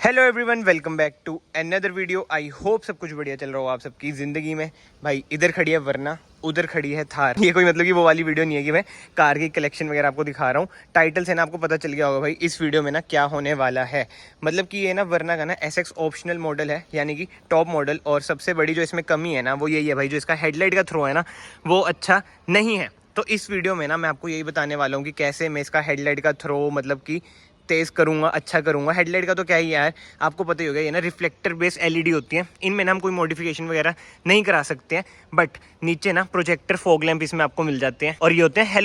Hello everyone, welcome back to another video. I hope सब कुछ बढ़िया चल रहा हो आप सबकी ज़िंदगी में। भाई इधर खड़ी है वरना, उधर खड़ी है थार। ये कोई मतलब कि वो वाली वीडियो नहीं है कि मैं कार की कलेक्शन वगैरह आपको दिखा रहा हूँ। टाइटल से ना आपको पता चल गया होगा भाई इस वीडियो में ना क्या होने वाला है। मतलब कि ये ना वरना का ना SX ऑप्शनल मॉडल है, यानी कि टॉप मॉडल। और सबसे बड़ी जो इसमें कमी है ना वो यही है भाई, जो इसका हेडलाइट का थ्रो है ना वो अच्छा नहीं है। तो इस वीडियो में ना मैं आपको यही बताने वाला हूँ कि कैसे मैं इसका हेडलाइट का थ्रो मतलब कि तेज़ करूँगा, अच्छा करूँगा। हेडलाइट का तो क्या ही यार, आपको पता ही होगा, ये ना रिफ्लेक्टर बेस्ड LED होती हैं, इनमें ना हम कोई मॉडिफिकेशन वगैरह नहीं करा सकते हैं। बट नीचे ना प्रोजेक्टर फॉग लैंप इसमें आपको मिल जाते हैं, और ये होते हैं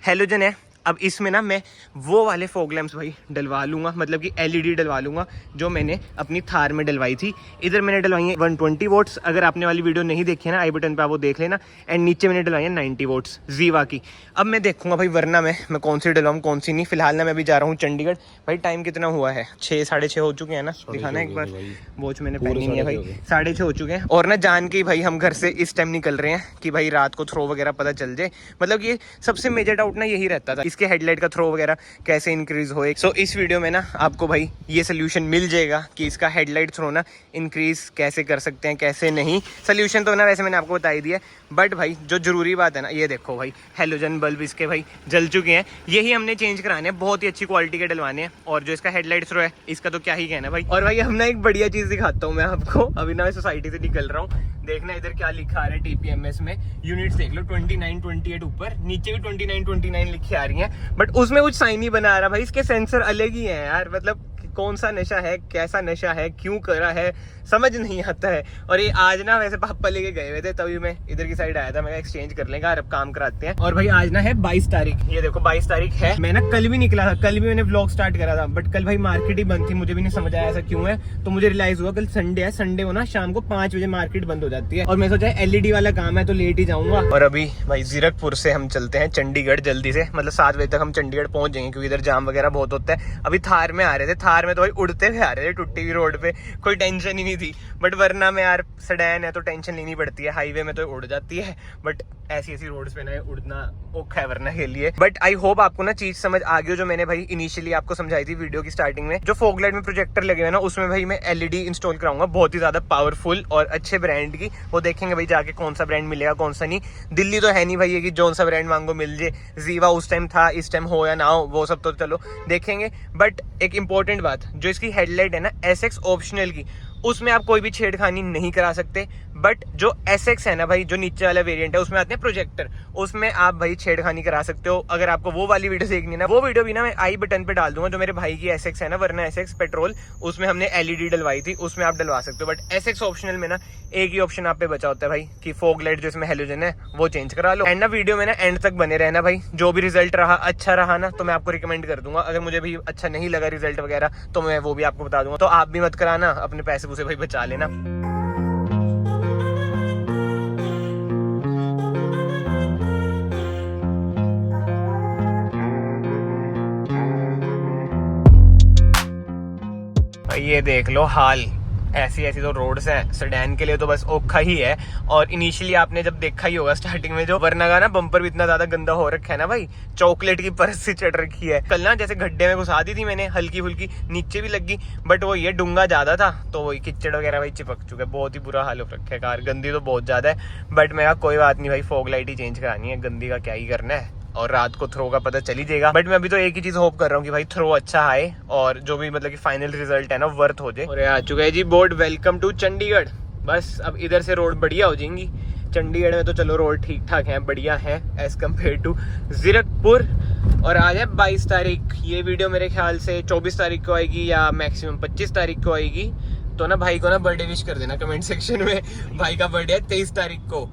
हेलोजन है। अब इसमें ना मैं वो वाले फॉग लैंप्स भाई डलवा लूँगा, मतलब कि LED डलवा लूँगा जो मैंने अपनी थार में डलवाई थी। इधर मैंने डलवाई है 120 वोट्स। अगर आपने वाली वीडियो नहीं देखी है ना, आई बटन पे आप वो देख लेना। एंड नीचे मैंने डलवाई है 90 वोट्स जीवा की। अब मैं देखूंगा भाई वरना मैं कौन सी डलवाऊँ कौन सी नहीं। फिलहाल ना मैं अभी जा रहा हूँ चंडीगढ़। भाई टाइम कितना हुआ है? 6 साढ़े 6 हो चुके हैं ना, दिखाना एक बार। वॉच मैंने पहनी नहीं है भाई, 6:30 हो चुके हैं। और ना जान के ही भाई हम घर से इस टाइम निकल रहे हैं कि भाई रात को थ्रो वगैरह पता चल जाए। मतलब ये सबसे मेजर डाउट ना यही रहता था, इसके हेडलाइट का थ्रो वगैरह कैसे इंक्रीज होए। सो इस वीडियो में ना आपको भाई ये सोल्यूशन मिल जाएगा कि इसका हेडलाइट थ्रो ना इंक्रीज कैसे कर सकते हैं, कैसे नहीं। सोल्यूशन तो ना वैसे मैंने आपको बता ही दिया, बट भाई जो जरूरी बात है ना, ये देखो भाई हेलोजन बल्ब इसके भाई जल चुके हैं। यही हमने चेंज कराने हैं, बहुत ही अच्छी क्वालिटी के डलवाने हैं। और जो इसका हेडलाइट थ्रो है इसका तो क्या ही कहना भाई। और भाई हम ना एक बढ़िया चीज दिखाता हूँ मैं आपको। अभी ना मैं सोसाइटी से निकल रहा हूँ, देखना इधर क्या लिखा आ रहा है TPMS में। यूनिट्स देख लो 2928 ऊपर, नीचे भी 2929 लिखी आ रही है, बट उसमें कुछ साइन नहीं बना रहा भाई। इसके सेंसर अलग ही है यार। मतलब कौन सा नशा है, कैसा नशा है, क्यों करा है, समझ नहीं आता है। और ये आज ना वैसे पापा लेके गए हुए थे, तभी मैं इधर की साइड आया था। मैं एक्सचेंज कर लेंगे यार, अब काम कराते हैं। और भाई आज ना है 22 तारीख, ये देखो 22 तारीख है। मैं ना कल भी निकला था, कल भी मैंने व्लॉग स्टार्ट करा था, बट कल भाई मार्केट ही बंद थी। मुझे भी नहीं समझ आया ऐसा क्यों है। तो मुझे रियलाइज हुआ कल संडे है, संडे को ना शाम को 5 बजे मार्केट बंद हो जाती है। और मैं सोचा LED वाला काम है तो लेट ही जाऊंगा। और अभी भाई जीरकपुर से हम चलते हैं चंडीगढ़ जल्दी से, मतलब 7 बजे तक हम चंडीगढ़ पहुंच जाएंगे, क्योंकि इधर जाम वगैरह बहुत होता है। अभी थार में आ रहे थे, थार में तो भाई उड़ते हुए आ रहे थे, टूटी हुई रोड पे, कोई टेंशन ही नहीं थी। बट वरना में यार सेडान है तो टेंशन लेनी पड़ती है, हाईवे में तो उड़ जाती है, बट ऐसी ऐसी रोड्स पे ना उड़ना औखा है वरना के लिए। बट आई होप आपको ना चीज समझ आ गई, जो मैंने भाई इनिशियली आपको समझाई थी वीडियो की स्टार्टिंग में। जो फॉग लाइट में प्रोजेक्टर लगे हुए ना, उसमें भाई मैं LED इंस्टॉल कराऊंगा, बहुत ही ज्यादा पावरफुल और अच्छे ब्रांड की। वो देखेंगे भाई जाके कौन सा ब्रांड मिलेगा कौन सा नहीं। दिल्ली तो है नहीं भाई ये कि जो सा ब्रांड मांगो मिल जाए। जीवा उस टाइम था, इस टाइम हो या ना हो वो सब तो चलो देखेंगे। बट एक इंपॉर्टेंट बात, जो इसकी हेडलाइट है ना SX ऑप्शनल की, उसमें आप कोई भी छेड़खानी नहीं करा सकते। बट जो SX है ना भाई, जो नीचे वाला वेरिएंट है, उसमें आते हैं प्रोजेक्टर, उसमें आप भाई छेड़खानी करा सकते हो। अगर आपको वो वाली वीडियो देखनी है ना, वो वीडियो भी ना मैं आई बटन पे डाल दूंगा। जो मेरे भाई की SX है ना, वरना SX पेट्रोल, उसमें हमने LED डलवाई थी, उसमें आप डलवा सकते हो। बट SX ऑप्शनल में ना एक ही ऑप्शन आप पे बचा होता है भाई, कि फॉग लाइट जो इसमें हेलोजन है वो चेंज करा लो। एंड ना वीडियो में ना एंड तक बने रहना भाई। जो भी रिजल्ट रहा अच्छा रहा ना तो मैं आपको रिकमेंड कर दूंगा। अगर मुझे भी अच्छा नहीं लगा रिजल्ट वगैरह तो मैं वो भी आपको बता दूंगा। तो आप भी मत कराना, अपने पैसे पूसे भाई बचा लेना। ये देख लो हाल, ऐसी ऐसी तो रोड्स हैं सेडान के लिए तो बस औखा ही है। और इनिशियली आपने जब देखा ही होगा स्टार्टिंग में, जो वरना का ना बम्पर भी इतना ज्यादा गंदा हो रखा है ना भाई, चॉकलेट की परत से चढ़ रखी है। कल ना जैसे गड्ढे में घुसा दी थी मैंने, हल्की फुल्की नीचे भी लगी, बट वो ये डूंगा ज्यादा था तो वही कीचड़ वगैरह भाई चिपक चुके। बहुत ही बुरा हाल हो रखा है, कार गंदी तो बहुत ज्यादा है। बट मैं कहा कोई बात नहीं भाई, फॉग लाइट ही चेंज करानी है, गंदी का क्या ही करना है। और रात को थ्रो का पता चल ही जाएगा। बट मैं अभी तो एक ही चीज होप कर रहा हूँ कि भाई थ्रो अच्छा आए, और जो भी मतलब कि फाइनल रिजल्ट है ना वर्थ हो जाए। और आ चुका है जी बोर्ड, वेलकम टू चंडीगढ़। बस अब इधर से रोड बढ़िया हो जाएंगी। चंडीगढ़ में तो चलो रोड ठीक ठाक है, बढ़िया है एज कम्पेयर टू जीरकपुर। और आज है 22 तारीख, ये वीडियो मेरे ख्याल से 24 तारीख को आएगी या मैक्सिमम 25 तारीख को आएगी। तो ना भाई को ना बर्थडे विश कर देना कमेंट सेक्शन में। भाई का बर्थडे है 23 तारीख को,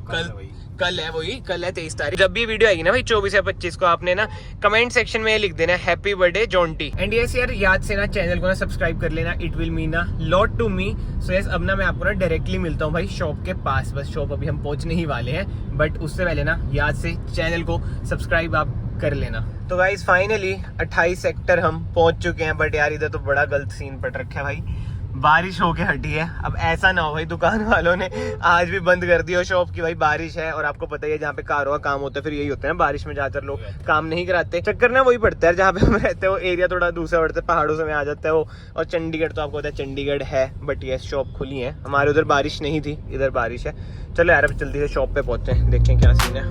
कल है वही, कल है 23 तारीख। जब भी वीडियो आएगी ना भाई 24 या 25 को, आपने ना कमेंट सेक्शन में लिख देना happy birthday Jonty. And yes यार, याद से ना चैनल को ना सब्सक्राइब कर लेना, it will mean a lot to me. So yes, अब ना मैं आपको ना डायरेक्टली मिलता हूँ भाई शॉप के पास। बस शॉप अभी हम पहुंचने ही वाले हैं, बट उससे पहले ना याद से चैनल को सब्सक्राइब आप कर लेना। तो गाइस फाइनली 28 सेक्टर हम पहुंच चुके हैं। बट यार इधर तो बड़ा गलत सीन पड़ रखा है भाई। बारिश होके हटी है। अब ऐसा ना हो भाई दुकान वालों ने आज भी बंद कर दी हो शॉप की, भाई बारिश है और आपको पता ही है जहाँ पे कारों का काम होता है फिर यही होता है ना, बारिश में ज्यादातर लोग काम नहीं कराते। चक्कर ना वही पड़ता है, जहाँ पे हम रहते हैं वो एरिया थोड़ा दूसरा पड़ता है, पहाड़ों से में आ जाता है वो। और चंडीगढ़ तो आपको पता है चंडीगढ़ है, बट ये शॉप खुली है। हमारे उधर बारिश नहीं थी, इधर बारिश है। चलो यार अब जल्दी से शॉप पे पहुंचते हैं, देखते हैं क्या सीन है।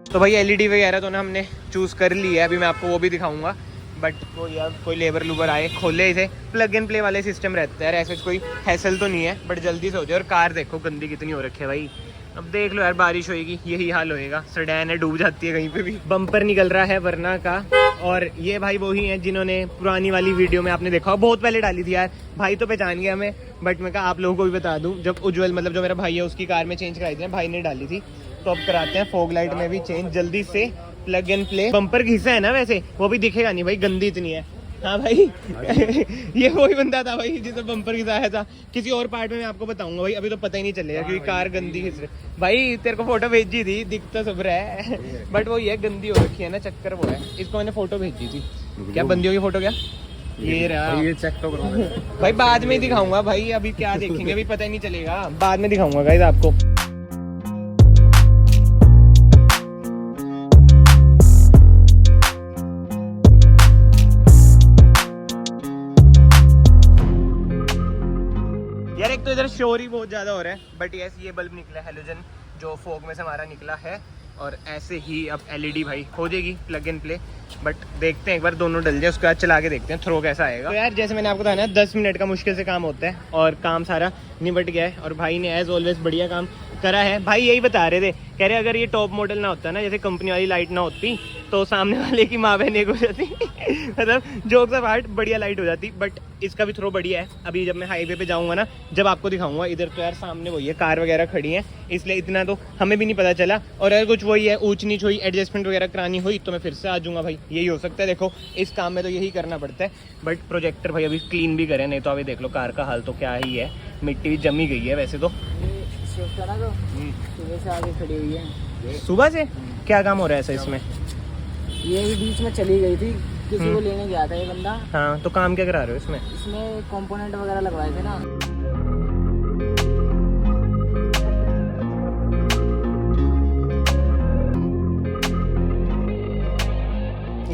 तो भाई एलईडी वगैरह तो ना हमने चूज़ कर ली है, अभी मैं आपको वो भी दिखाऊंगा। बट वो यार कोई लेबर लूबर आए खोले, इसे प्लग एंड प्ले वाले सिस्टम रहता है यार, ऐसे कोई हैसल तो नहीं है, बट जल्दी से हो जाए। और कार देखो गंदी कितनी हो रखी है भाई। अब देख लो यार बारिश होएगी यही हाल होएगा, सडैन है डूब जाती है कहीं पे भी। बम्पर निकल रहा है वरना का। और ये भाई वही हैं जिन्होंने पुरानी वाली वीडियो में आपने देखा बहुत पहले डाली थी यार, भाई तो पहचान गया हमें, बट मैं कहा आप लोगों को भी बता दूं, जब उज्जवल मतलब जो मेरा भाई है उसकी कार में चेंज कराई थी ना, भाई ने डाली थी। तो अब कराते हैं फॉग लाइट में भी चेंज जल्दी से, प्लग एंड प्ले। बम्पर घिसा है ना वैसे, वो भी दिखेगा नहीं भाई, गंदी इतनी है। हाँ भाई ये वही बंदा था भाई जिसे बम्पर घिसाया था। किसी और पार्ट में मैं आपको बताऊंगा भाई, अभी तो पता ही नहीं चलेगा क्योंकि कार गंदी घिस रही। भाई तेरे को फोटो भेजी थी, दिख तो सब रहा है बट वो ये गंदी हो रखी है ना, चक्कर वो है। इसको मैंने फोटो भेजी थी, क्या बंदी होगी फोटो, क्या ये रहा, ये चेक तो करो भाई, बाद में दिखाऊंगा भाई, अभी क्या देखेंगे अभी पता ही नहीं चलेगा, बाद में दिखाऊंगा गाइस आपको। यार एक तो इधर शोर ही बहुत ज्यादा हो रहा है, बट यस ये बल्ब निकला हैलोजन जो फोग में से हमारा निकला है। और ऐसे ही अब एलईडी भाई हो जाएगी प्लग एंड प्ले, बट देखते हैं एक बार दोनों डल जाए उसके बाद चला के देखते हैं थ्रो कैसा आएगा। तो यार जैसे मैंने आपको बताया ना 10 मिनट का मुश्किल से काम होता है और काम सारा निपट गया है और भाई ने एज ऑलवेज बढ़िया काम करा है। भाई यही बता रहे थे, कह रहे अगर ये टॉप मॉडल ना होता ना, जैसे कंपनी वाली लाइट ना होती तो सामने वाले की माँ बहन एक हो जाती मतलब जोक सा पार्ट बढ़िया लाइट हो जाती। बट इसका भी थ्रो बढ़िया है। अभी जब मैं हाईवे पे जाऊंगा ना, जब आपको दिखाऊंगा। इधर तो यार सामने वही है, कार वगैरह खड़ी है, इसलिए इतना तो हमें भी नहीं पता चला। और अगर कुछ वही है ऊंच नीच हुई, एडजस्टमेंट वगैरह करानी हुई तो मैं फिर से आ जाऊंगा भाई, यही हो सकता है। देखो इस काम में तो यही करना पड़ता है। बट प्रोजेक्टर भाई अभी क्लीन भी करें, नहीं तो अभी देख लो कार का हाल तो क्या ही है, मिट्टी भी जमी गई है वैसे तो। सुबह से आगे खड़ी हुई है। सुबह से क्या काम हो रहा है ऐसा इसमें? ये भी बीच में चली गई थी, किसी को लेने गया था ये बंदा। हाँ तो काम क्या करा रहे हो इसमें? इसमें कंपोनेंट वगैरह लगवाए थे ना।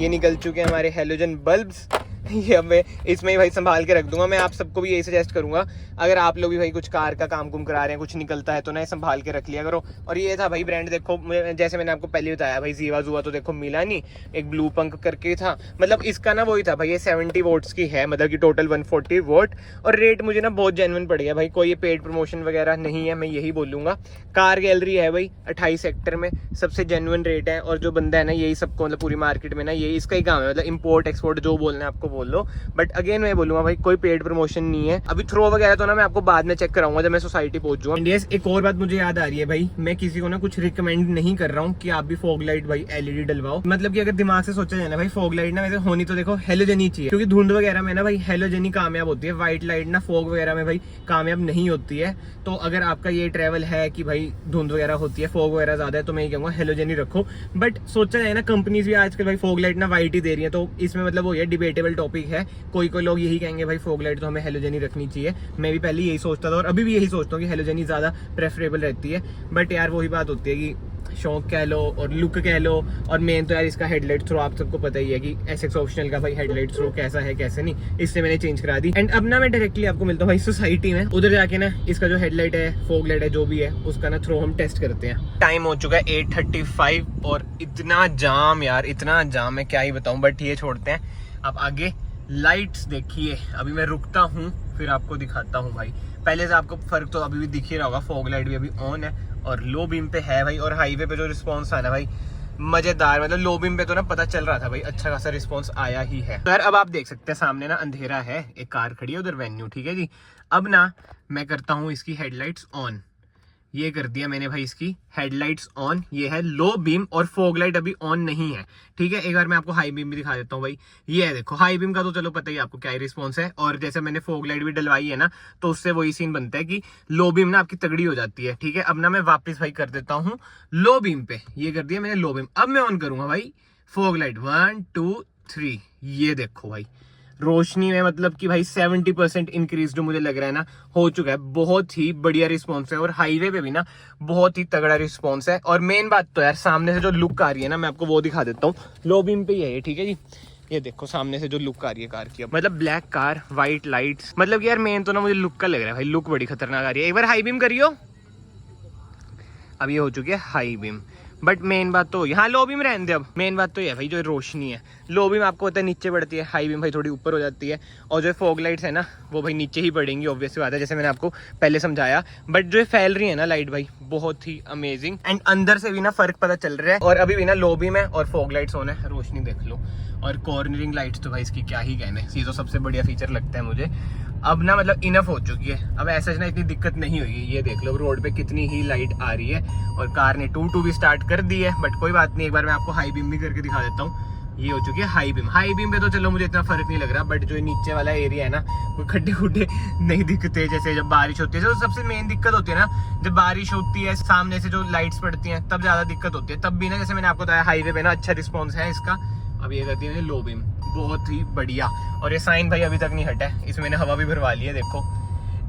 ये निकल चुके हैं हमारे हैलोजन बल्ब्स। ये अब मैं इसमें ही भाई संभाल के रख दूंगा। मैं आप सबको भी यही सजेस्ट करूंगा, अगर आप लोग भी भाई कुछ कार का काम कुम करा रहे हैं, कुछ निकलता है तो ना संभाल के रख लिया करो। और ये था भाई ब्रांड, देखो जैसे मैंने आपको पहले बताया भाई, जीवा जुआ तो देखो मिला नहीं, एक ब्लू पंक करके था। मतलब इसका ना वही था भाई, ये 70 वोट्स की है, मतलब कि टोटल 140 वोट। और रेट मुझे ना बहुत जेन्युइन पड़ गया भाई, कोई ये पेड प्रमोशन वगैरह नहीं है, मैं यही बोलूँगा। कार गैलरी है भाई 28 सेक्टर में, सबसे जेन्युइन रेट है। और जो बंदा है ना यही सबको मतलब पूरी मार्केट में ना यही इसका ही काम है, मतलब इम्पोर्ट एक्सपोर्ट जो बोलना है आपको बोल लो। बट अगेन मैं बोलूंगा भाई कोई पेड प्रमोशन नहीं है। अभी थ्रो वगैरह तो ना मैं आपको बाद में चेक कराऊंगा जब मैं सोसाइटी पहुंच जाऊंगा। इंडियस एक और बात मुझे याद आ रही है भाई, मैं किसी को ना कुछ रिकमेंड नहीं कर रहा हूँ कि आप भी फॉग लाइट भाई एलईडी डलवाओ। मतलब कि अगर दिमाग से सोचा जाए ना भाई, फॉग लाइट ना वैसे होनी तो देखो हेलोजन ही चाहिए, क्योंकि धुंध वगैरह में ना भाई हेलोजन ही कामयाब होती है। व्हाइट लाइट ना फॉग वगैरह में भाई कामयाब नहीं होती है। तो अगर आपका ये ट्रेवल है कि भाई धुंध वगैरह होती है, फॉग वगैरह ज्यादा है, तो मैं ये कहूंगा हेलोजन ही रखो। बट सोचा जाए ना, कंपनीज भी आजकल भाई फॉग लाइट ना व्हाइट ही दे रही है, तो इसमें मतलब वो ये डिबेटेबल टॉपिक है। कोई लोग यही कहेंगे भाई फॉग लाइट तो हमें हेलोजन ही रखनी चाहिए। मैं भी पहले यही सोचता था और अभी भी यही सोचता हूँ कि हेलोजन ही ज्यादा प्रेफरेबल रहती है। बट यार वही बात होती है कि शौक कह लो और लुक कह लो, और मेन तो यार इसका हेडलाइट थ्रो आप सबको पता ही है कि एसएक्स ऑप्शनल का भाई हेडलाइट थ्रो कैसा है कैसे नहीं, इससे मैंने चेंज करा दी। एंड अब ना मैं डायरेक्टली आपको मिलता हूँ भाई सोसाइटी में, उधर जाके ना इसका जो हेडलाइट है, फॉग लाइट है, जो भी है उसका ना थ्रो हम टेस्ट करते हैं। टाइम हो चुका है 8:35 और इतना जाम यार, इतना जाम है क्या ही बताऊं। बट ये छोड़ते हैं, आप आगे लाइट्स देखिए। अभी मैं रुकता हूँ फिर आपको दिखाता हूँ भाई। पहले से आपको फर्क तो अभी भी दिख ही रहा होगा, फॉग लाइट भी अभी ऑन है और लो बीम पे है भाई। और हाईवे पे जो रिस्पांस आना भाई मजेदार, मतलब लो बीम पे तो ना पता चल रहा था भाई अच्छा खासा रिस्पांस आया ही है। तो यार अब आप देख सकते हैं सामने ना अंधेरा है, एक कार खड़ी है उधर वेन्यू, ठीक है जी। अब ना मैं करता हूँ इसकी हेडलाइट्स ऑन, ये कर दिया मैंने भाई इसकी हेडलाइट्स ऑन। ये है लो बीम और फॉग लाइट अभी ऑन नहीं है, ठीक है। एक बार मैं आपको हाई बीम भी दिखा देता हूँ भाई। ये है देखो, हाई बीम का तो चलो पता ही आपको क्या रिस्पॉन्स है। और जैसे मैंने फॉग लाइट भी डलवाई है ना, तो उससे वही सीन बनता है कि लो बीम ना आपकी तगड़ी हो जाती है, ठीक है। अब ना मैं वापस भाई कर देता हूँ लो बीम पे, ये कर दिया मैंने लो बीम। अब मैं ऑन करूंगा भाई फॉग लाइट, 1 2 3 ये देखो भाई, रोशनी में मतलब कि भाई 70% इंक्रीज जो मुझे लग रहा है ना हो चुका है। बहुत ही बढ़िया रिस्पॉन्स है और हाईवे पे भी ना बहुत ही तगड़ा रिस्पॉन्स है। और मेन बात तो यार सामने से जो लुक आ रही है ना, मैं आपको वो दिखा देता हूँ। लो बीम पे ही है ये, ठीक है जी। ये देखो सामने से जो लुक आ रही है कार की, मतलब ब्लैक कार, व्हाइट लाइट्स, मतलब कि यार मेन तो ना मुझे लुक का लग रहा है भाई, लुक बड़ी खतरनाक आ रही है। एक बार हाई बीम करियो, अब ये हो चुकी है हाई बीम। बट मेन बात तो यहाँ लो बीम रहने दे। अब मेन बात तो ये भाई जो रोशनी है, लो बीम आपको पता है नीचे पड़ती है, हाई बीम भाई थोड़ी ऊपर हो जाती है। और जो फॉग लाइट्स है ना वो भाई नीचे ही पड़ेंगी, ऑब्वियस बात है, जैसे मैंने आपको पहले समझाया। बट जो फैल रही है ना लाइट भाई, बहुत ही अमेजिंग। एंड अंदर से भी ना फर्क पता चल रहा है। और अभी भी ना लो बीम है और फॉग लाइट्स ऑन है, रोशनी देख लो। और कॉर्नरिंग लाइट्स तो भाई इसकी क्या ही कहने, ये तो सबसे बढ़िया फीचर लगता है मुझे। अब ना मतलब इनफ हो चुकी है, अब ऐसा ना इतनी दिक्कत नहीं होगी। ये देख लो रोड पे कितनी ही लाइट आ रही है। और कार ने 2-2 भी स्टार्ट कर दी है, बट कोई बात नहीं, एक बार मैं आपको हाई बीम भी करके दिखा देता हूँ। ये हो चुकी है हाई बीम। हाई बीम पे तो चलो मुझे इतना फर्क नहीं लग रहा, बट जो नीचे वाला एरिया है ना, वो खड्डे खुड्डे नहीं दिखते। जैसे जब बारिश होती है, तो सबसे मेन दिक्कत होती है ना जब बारिश होती है, सामने से जो लाइट्स पड़ती हैं तब ज्यादा दिक्कत होती है। तब भी ना जैसे मैंने आपको बताया हाईवे पे ना अच्छा रिस्पॉन्स है इसका। अब ये करती है लो बीम, बहुत ही बढ़िया। और ये साइन भाई अभी तक नहीं हटा है, इसमें मैंने हवा भी भरवा ली है, देखो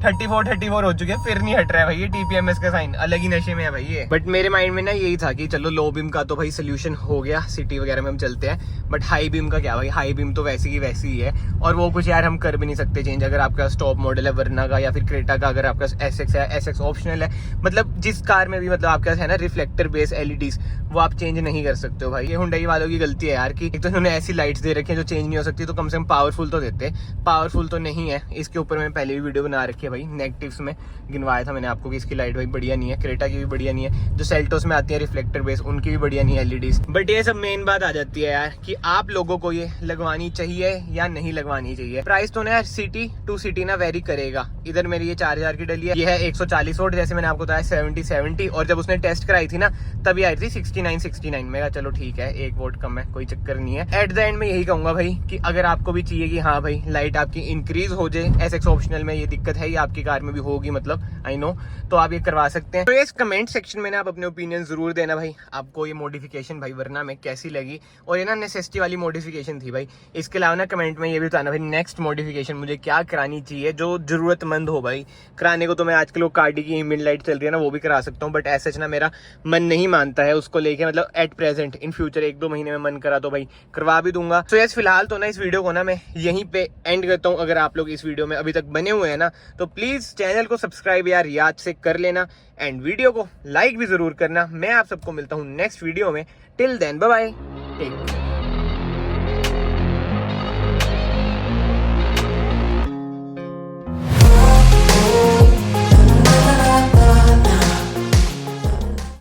34 हो चुके हैं, फिर नहीं हट रहा है भाई ये TPMS का साइन, अलग ही नशे में है भाई ये। बट मेरे माइंड में ना यही था कि चलो लो बीम का तो भाई सोल्यूशन हो गया, सिटी वगैरह में हम चलते हैं। बट हाई बीम का क्या भाई, हाई बीम तो वैसी की वैसी ही है। और वो कुछ यार हम कर भी नहीं सकते चेंज। अगर आपका स्टॉप मॉडल है वर्ना का या फिर क्रेटा का, अगर आपका SX है, SX ऑप्शनल है, मतलब जिस कार में भी मतलब आपके पास है ना रिफ्लेक्टर बेस LEDs, वो आप चेंज नहीं कर सकते हो भाई। ये हुंडई वालों की गलती है यार कि एक तो उन्होंने ऐसी लाइट्स दे रखी है जो चेंज नहीं हो सकती, तो कम से कम पावरफुल तो देते। पावरफुल तो नहीं है। इसके ऊपर मैंने पहले भी वीडियो बना रखी है भाई, नेगेटिव्स में गिनवाया था मैंने आपको कि इसकी लाइट भाई बढ़िया नहीं है, क्रेटा की भी बढ़िया नहीं है, जो सेल्टोस में आती है रिफ्लेक्टर बेस उनकी भी बढ़िया नहीं है LEDs। बट ये सब मेन बात आ जाती है यार कि आप लोगों को ये लगवानी चाहिए या नहीं लगवानी चाहिए। प्राइस तो ना यार सिटी टू सिटी ना वेरी करेगा। इधर मेरी ये 4000 की डली है, ये है 140 वोल्ट, जैसे मैंने आपको बताया 70। और जब उसने टेस्ट कराई थी ना तभी आई थी 69। मैं कहा चलो ठीक है 1 वोल्ट कम है, कोई चक्कर नहीं है। एट द एंड में यही कहूंगा भाई कि अगर आपको भी चाहिए कि हाँ भाई लाइट आपकी इंक्रीज हो जाए, SX ऑप्शनल में ये दिक्कत है, ये आपकी कार में भी होगी, मतलब आई नो, तो आप ये करवा सकते हैं। तो इस कमेंट सेक्शन में ना आप अपने ओपिनियन जरूर देना भाई, आपको ये मॉडिफिकेशन भाई वरना में कैसी लगी। और ये ना नेसेसिटी वाली मॉडिफिकेशन थी भाई। इसके अलावा ना कमेंट में ये भी बताना भाई नेक्स्ट मॉडिफिकेशन मुझे क्या करानी चाहिए जो जरूरतमंद हो भाई। कराने को तो मैं आजकल वो कार्डी की मिड लाइट चल रही है ना वो भी करा सकता हूँ, बट ऐसा ना मेरा मन नहीं मानता है उसको लेके, मतलब एट प्रेजेंट। इन फ्यूचर 1-2 महीने में मन करा तो भाई करवा भी दूंगा। तो यस फिलहाल तो ना इस वीडियो को ना मैं यहीं पे एंड करता हूँ। अगर आप लोग इस वीडियो में अभी तक बने हुए हैं ना तो प्लीज चैनल को सब्सक्राइब यार याद से कर लेना, एंड वीडियो को लाइक भी जरूर करना। मैं आप सबको मिलता हूँ नेक्स्ट वीडियो में। Till then bye bye, take care.